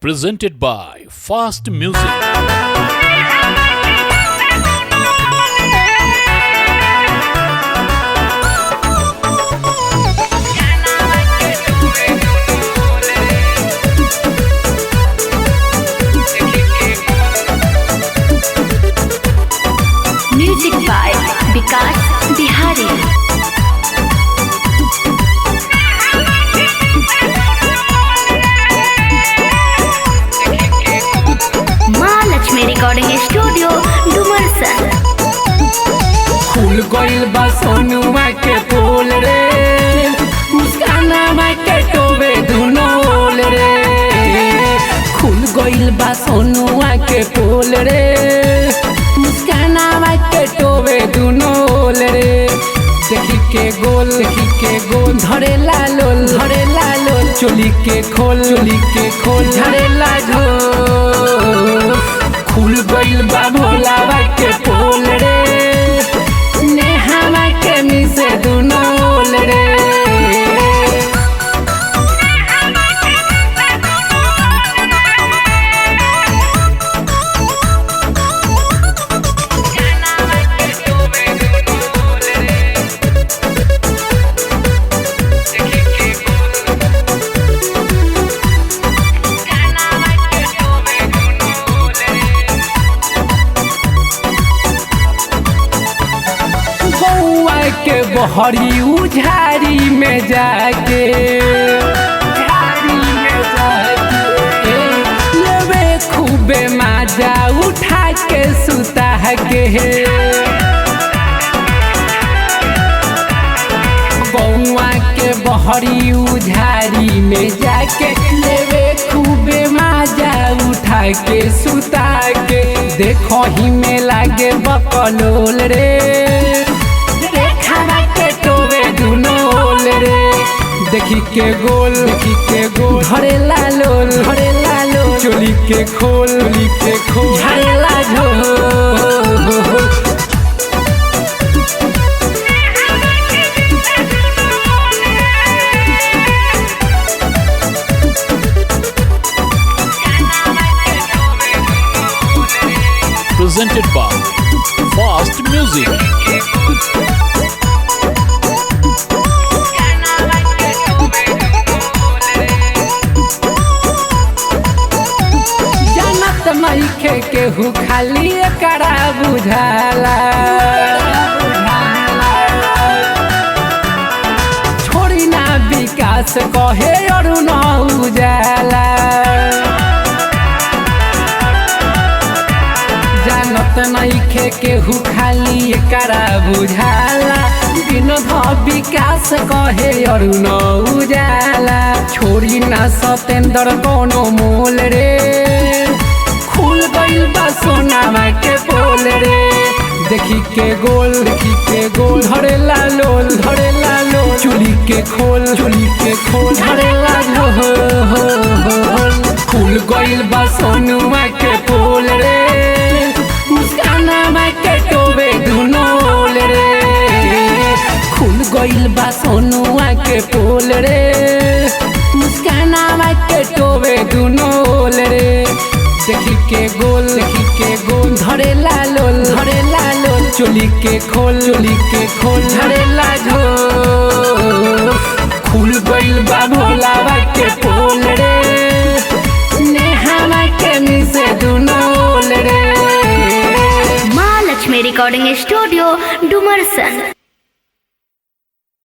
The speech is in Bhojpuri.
presented by Fast Music. Music by Vikas Bihari. Mahalakshmi recording studio Dumarsan. खुल गइल बा सोनुआ के पोल रे, मुस्कानावा के टोबे दुनो ओल रे। खुल गइल बा सोनुआ के पोल रे, मुस्कानावा के टोबे दुनो ओल रे। देखी के गोल धरे लालोल चोली के खोल धरे ला झोल। खुल गइल बा भोलावा के पोल रे, नेहावा के मिसे दुनो ओल रे। के बहरी उझारी में जाके लेवे खूबे माजा उठा के सुता के। बउआ के बहरी उझारी में जाके लेवे खूबे माजा उठा के सुता के। देखो ही में लागे बकलोल रे, देखी के गोल धरे लालोल चोली के खोल धरे ला झोल। Presented by Fast Music. मैखे केहू खाली एकरा बुझाला, छोड़ी ना विकास कहे और न उजाला। जानत नइखे केहू खाली एकरा बुझाला, विनोद विकास कहे और न उजाला। छोड़ी ना सतेंद्र कोनो मोल रे, खुल गइल बा सोनावा के पोल रे। देखी के गोल धरे लालोल चोली के खोल धरे ला झोल। खुल गइल बा सोनुआ के पोल रे, मुस्कानावा के टोबे दुनो ओल रे। खुल गइल बा सोनुआ के पोल रे, मुस्कानावा के टोबे दुनो ओल रे। देखी के गोल धरे लालोल चोली के खोल धरे ला झोल। खुल गइल बा भोलावा के पोल रे, नेहावा के मिसे दुनो ओल रे। Mahalakshmi recording studio Dumarsan.